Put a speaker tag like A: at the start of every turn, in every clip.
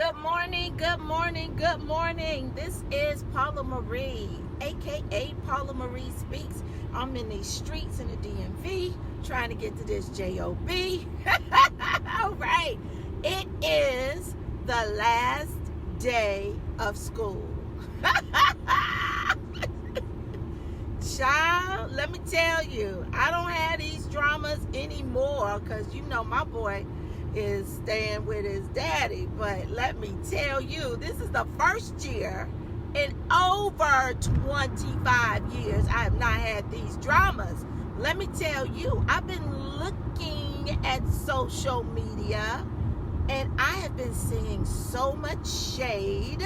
A: good morning, good morning, good morning. This is Paula Marie, aka Paula Marie Speaks. I'm in these streets in the DMV trying to get to this job. All right, it is the last day of school. Child, let me tell you, I don't have these dramas anymore because you know my boy is staying with his daddy. But let me tell you, this is the first year in over 25 years I have not had these dramas. Let me tell you, I've been looking at social media and I have been seeing so much shade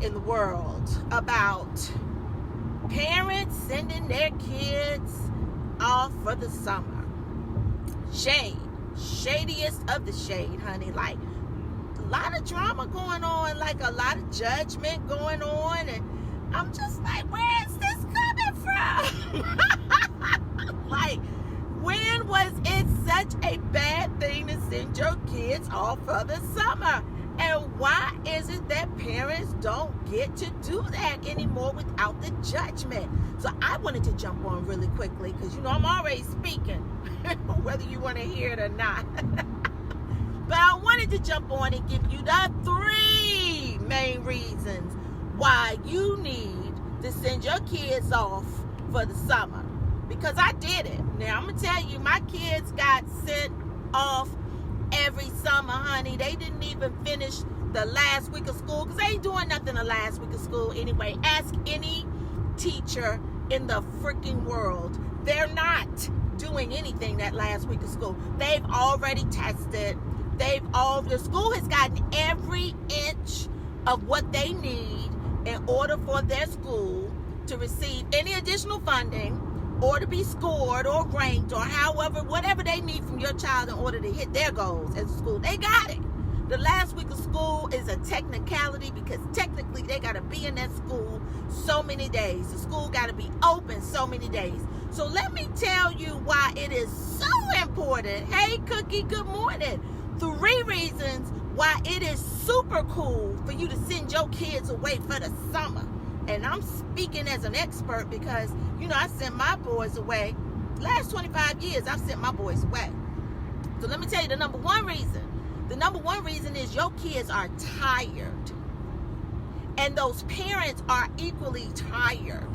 A: in the world about parents sending their kids off for the summer. Shadiest of the shade, honey. Like a lot of drama going on, like a lot of judgment going on, and I'm just like, where is this coming from? Like, when was it such a bad thing to send your kids off for the summer? And why is it that parents don't get to do that anymore without the judgment? So I wanted to jump on really quickly because, you know, I'm already speaking, whether you want to hear it or not. But I wanted to jump on and give you the 3 main reasons why you need to send your kids off for the summer. Because I did it. Now, I'm going to tell you, my kids got sent off every summer, honey. They didn't even finish the last week of school because they ain't doing nothing the last week of school anyway. Ask any teacher in the freaking world. They're not doing anything that last week of school. They've already tested. The school has gotten every inch of what they need in order for their school to receive any additional funding or to be scored or ranked or however, whatever they need from your child in order to hit their goals as a school. They got it. The last week of school is a technicality because technically they got to be in that school so many days. The school got to be open so many days. So let me tell you why it is so important. Hey, Cookie, good morning. 3 reasons why it is super cool for you to send your kids away for the summer. And I'm speaking as an expert because, you know, I sent my boys away. Last 25 years, I've sent my boys away. So let me tell you the number one reason. The number one reason is your kids are tired. And those parents are equally tired.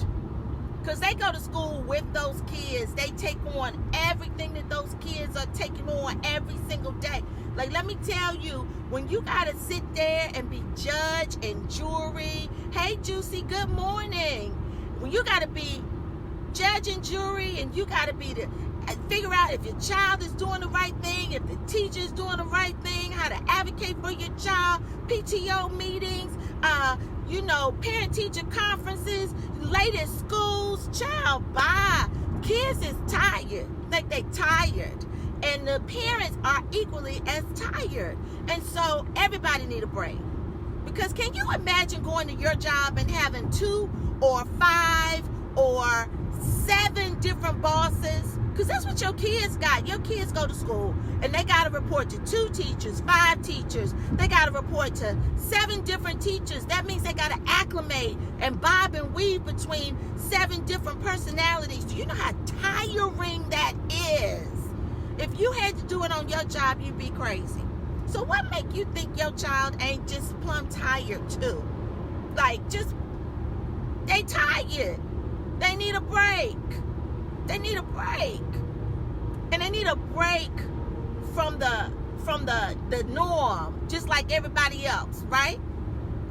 A: Because they go to school with those kids. They take on everything that those kids are taking on every single day. Like, let me tell you, when you got to sit there and be judge and jury. Hey, Juicy, good morning. When you got to be judge and jury and you got to be the figure out if your child is doing the right thing, if the teacher is doing the right thing, how to advocate for your child, PTO meetings, you know, parent-teacher conferences, latest schools, child, bye. Kids is tired, like they tired. And the parents are equally as tired. And so everybody need a break. Because can you imagine going to your job and having 2 or 5 or 7 different bosses? Because that's what your kids got. Your kids go to school and they got to report to 2 teachers, 5 teachers. They got to report to 7 different teachers. That means they got to acclimate and bob and weave between 7 different personalities. Do you know how tiring that is? If you had to do it on your job, you'd be crazy. So what make you think your child ain't just plumb tired too? Like, just, they tired. They need a break. They need a break. And they need a break from the norm, just like everybody else, right?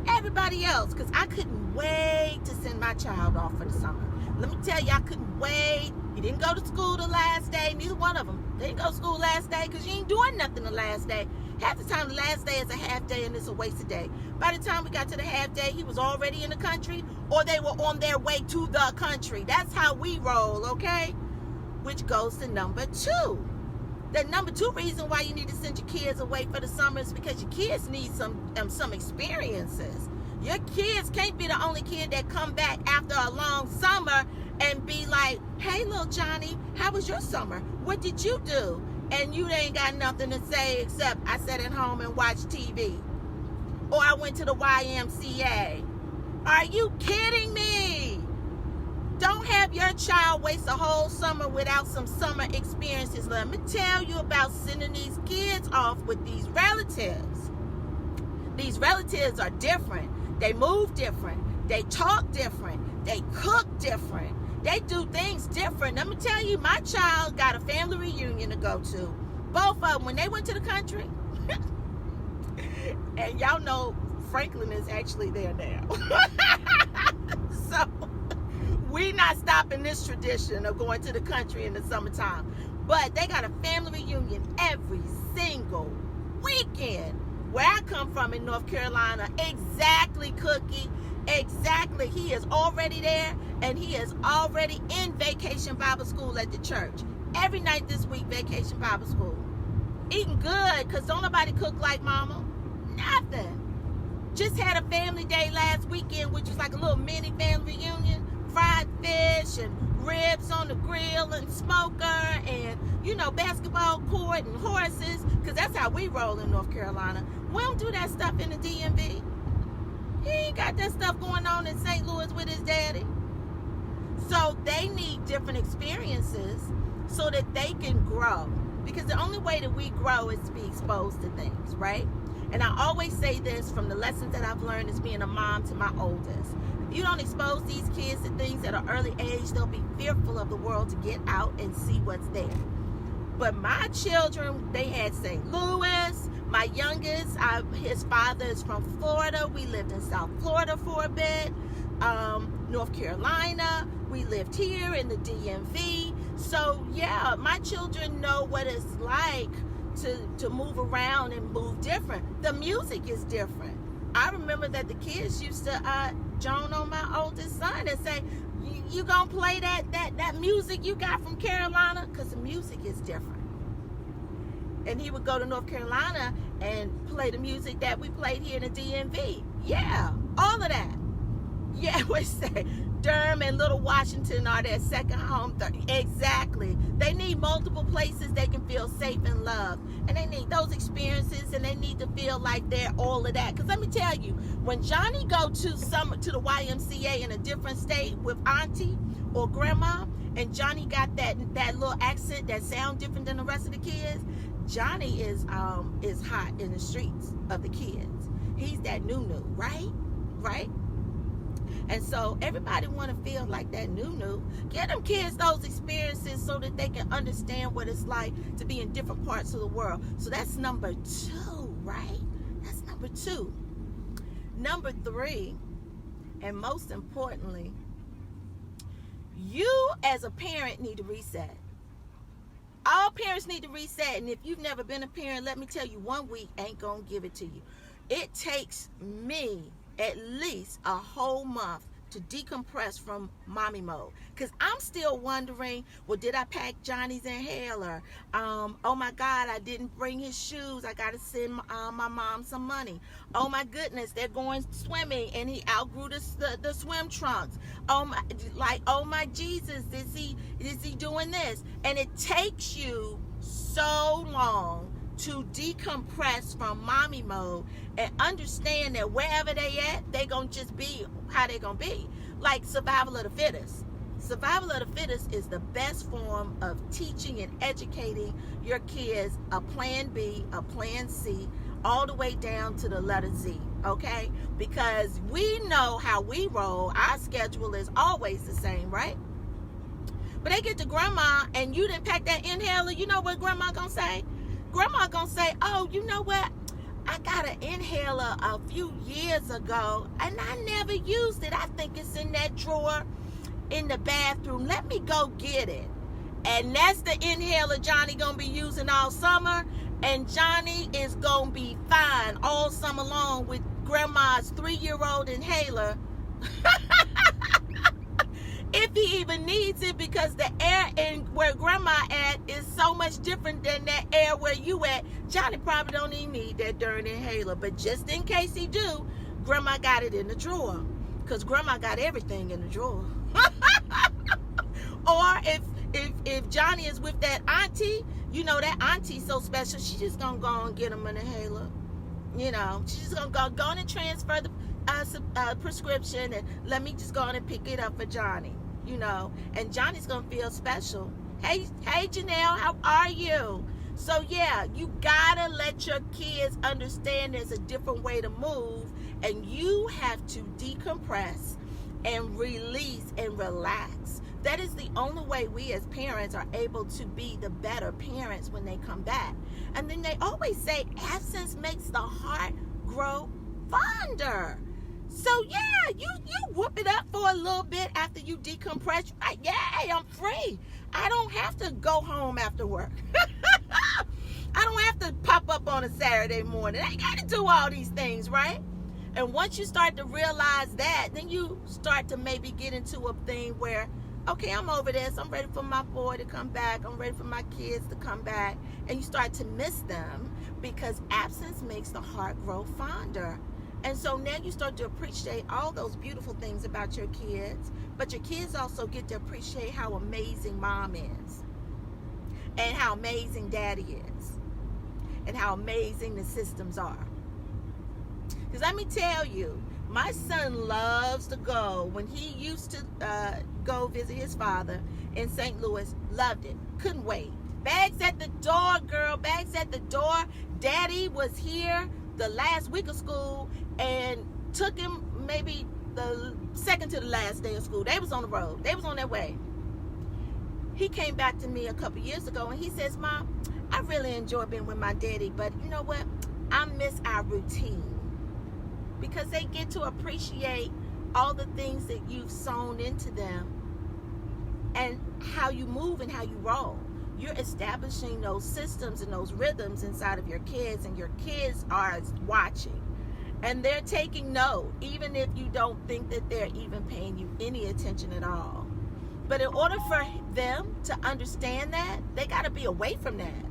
A: Everybody else, because I couldn't wait to send my child off for the summer. Let me tell you, I couldn't wait. You didn't go to school the last day, neither one of them. They didn't go to school last day because you ain't doing nothing the last day. Half the time, the last day is a half day and it's a wasted day. By the time we got to the half day, he was already in the country or they were on their way to the country. That's how we roll, okay? Which goes to number 2. The number 2 reason why you need to send your kids away for the summer is because your kids need some experiences. Your kids can't be the only kid that come back after a long summer and be like, hey, little Johnny, how was your summer? What did you do? and you ain't got nothing to say except I sat at home and watched TV, or I went to the YMCA. Are you kidding me? Don't have your child waste a whole summer without some summer experiences. Let me tell you about sending these kids off with these relatives. These relatives are different. They move different. They talk different. They cook different. They do things different. Let me tell you, my child got a family reunion to go to. Both of them, when they went to the country. And y'all know Franklin is actually there now. So we not stopping this tradition of going to the country in the summertime. But they got a family reunion every single weekend. Where I come from in North Carolina, exactly, Cookie, exactly. He is already there, and he is already in Vacation Bible School at the church. Every night this week, Vacation Bible School. Eating good, because don't nobody cook like mama. Nothing. Just had a family day last weekend, which was like a little mini family reunion. Fried fish and ribs on the grill and smoker and, you know, basketball court and horses, because that's how we roll in North Carolina. We don't do that stuff in the DMV. He ain't got that stuff going on in St. Louis with his daddy. So they need different experiences so that they can grow, because the only way that we grow is to be exposed to things, right? And I always say this from the lessons that I've learned as being a mom to my oldest. If you don't expose these kids to things at an early age, they'll be fearful of the world to get out and see what's there. But my children, they had St. Louis. My youngest, his father is from Florida. We lived in South Florida for a bit. North Carolina. We lived here in the DMV. So, yeah, my children know what it's like to move around and move different. The music is different. I remember that the kids used to joan on my oldest son and say, you gonna play that music you got from Carolina? Because the music is different. And he would go to North Carolina and play the music that we played here in the DMV. Yeah, all of that. Yeah, we say Durham and Little Washington are their second home. Exactly. They need multiple places they can feel safe and loved. And they need those experiences, and they need to feel like they're all of that. Because let me tell you, when Johnny go to the YMCA in a different state with auntie or grandma, and Johnny got that little accent that sound different than the rest of the kids, Johnny is hot in the streets of the kids. He's that new, right? Right? And so everybody want to feel like that new. Give them kids those experiences so that they can understand what it's like to be in different parts of the world. So that's number 2, right? That's number 2. Number 3, and most importantly, you as a parent need to reset. All parents need to reset, and if you've never been a parent, let me tell you, 1 week ain't gonna give it to you. It takes me at least a whole month to decompress from mommy mode, because I'm still wondering, well, did I pack Johnny's inhaler? Oh my God, I didn't bring his shoes. I gotta send my mom some money. Oh my goodness, they're going swimming and he outgrew the swim trunks. Oh my Jesus, is he doing this? And it takes you so long to decompress from mommy mode and understand that wherever they at, they gonna just be how they gonna be. Like survival of the fittest. Survival of the fittest is the best form of teaching and educating your kids a plan B, a plan C, all the way down to the letter Z, okay? Because we know how we roll. Our schedule is always the same, right? But they get to grandma and you didn't pack that inhaler, you know what grandma gonna say? Grandma gonna say, oh, you know what? I got an inhaler a few years ago and I never used it. I think it's in that drawer in the bathroom. Let me go get it. And that's the inhaler Johnny gonna be using all summer. And Johnny is gonna be fine all summer long with grandma's 3-year-old inhaler. If he even needs it, because the air in where grandma at is so much different than that air where you at. Johnny probably don't even need that darn inhaler, but just in case he do, grandma got it in the drawer, because grandma got everything in the drawer. Or if Johnny is with that auntie, You know, that auntie's so special, she just gonna go and get them an inhaler. You know, she's just gonna go on and transfer the prescription, and let me just go on and pick it up for Johnny. You know, and Johnny's gonna feel special. Hey, Janelle, how are you? So yeah, you gotta let your kids understand there's a different way to move, and you have to decompress and release and relax. That is the only way we as parents are able to be the better parents when they come back. And then they always say absence makes the heart grow fonder. So yeah, you whoop it up for a little bit after you decompress. You're like, yay, I'm free. I don't have to go home after work. I don't have to pop up on a Saturday morning. I got to do all these things, right? And once you start to realize that, then you start to maybe get into a thing where, okay, I'm over this. I'm ready for my boy to come back. I'm ready for my kids to come back. And you start to miss them because absence makes the heart grow fonder. And so now you start to appreciate all those beautiful things about your kids. But your kids also get to appreciate how amazing mom is. And how amazing daddy is. And how amazing the systems are. Because let me tell you, my son loves to go. When he used to go visit his father in St. Louis, loved it. Couldn't wait. Bags at the door, girl. Bags at the door. Daddy was here the last week of school and took him maybe the second to the last day of school. They was on the road. They was on their way. He came back to me a couple years ago and he says, Mom, I really enjoy being with my daddy, but you know what? I miss our routine. Because they get to appreciate all the things that you've sown into them and how you move and how you roll. You're establishing those systems and those rhythms inside of your kids, and your kids are watching. And they're taking note, even if you don't think that they're even paying you any attention at all. But in order for them to understand that, they got to be away from that.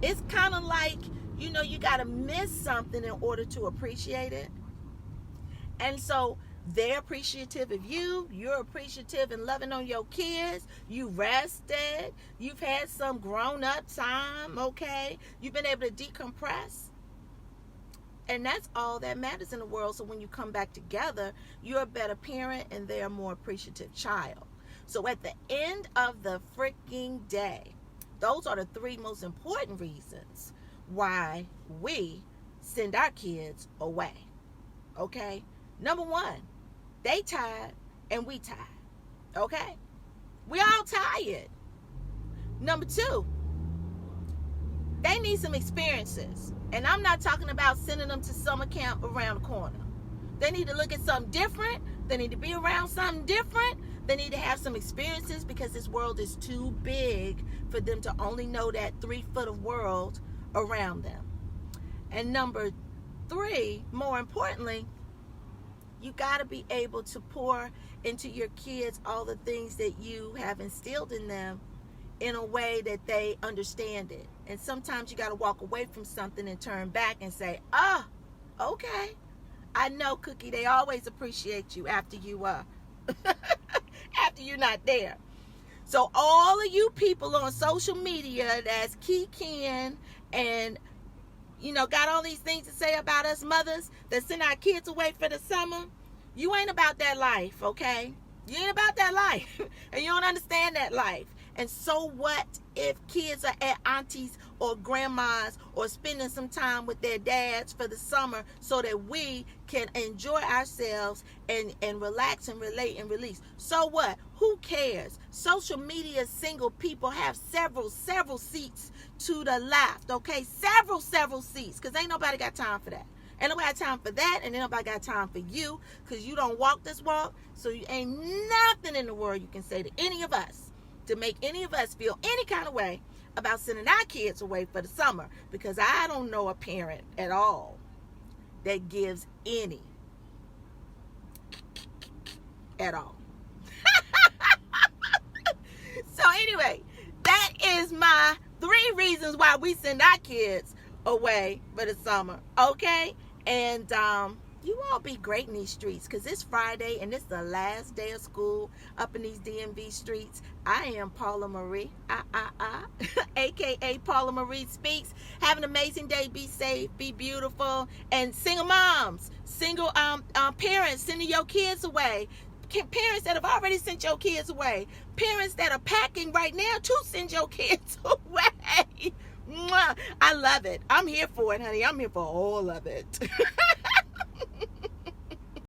A: It's kind of like, you know, you got to miss something in order to appreciate it. And so they're appreciative of you. You're appreciative and loving on your kids. You rested. You've had some grown-up time, okay? You've been able to decompress. And that's all that matters in the world. So when you come back together, you're a better parent and they're a more appreciative child. So at the end of the freaking day, those are the three most important reasons why we send our kids away, okay? Number one, they tired and we tired, okay? We all tired. Number two, they need some experiences. And I'm not talking about sending them to summer camp around the corner. They need to look at something different. They need to be around something different. They need to have some experiences because this world is too big for them to only know that 3 foot of world around them. And number three, more importantly, you got to be able to pour into your kids all the things that you have instilled in them in a way that they understand it. And sometimes you got to walk away from something and turn back and say, oh, okay. I know, Cookie, they always appreciate you after you after you're not there. So all of you people on social media that's kikiing and, you know, got all these things to say about us mothers that send our kids away for the summer, you ain't about that life, okay? You ain't about that life. And you don't understand that life. And so what if kids are at aunties or grandmas or spending some time with their dads for the summer so that we can enjoy ourselves and relax and relate and release? So what? Who cares? Social media single people have several seats to the left, okay? Several seats, because ain't nobody got time for that. Ain't nobody got time for that, and ain't nobody got time for you, because you don't walk this walk, so you ain't nothing in the world you can say to any of us to make any of us feel any kind of way about sending our kids away for the summer, because I don't know a parent at all that gives any at all. So anyway, that is my 3 reasons why we send our kids away for the summer, okay? And You all be great in these streets, because it's Friday and it's the last day of school up in these DMV streets. I am Paula Marie, aka Paula Marie Speaks. Have an amazing day. Be safe, be beautiful. And single moms, single parents sending your kids away. Parents that have already sent your kids away. Parents that are packing right now to send your kids away. Mwah. I love it. I'm here for it, honey. I'm here for all of it.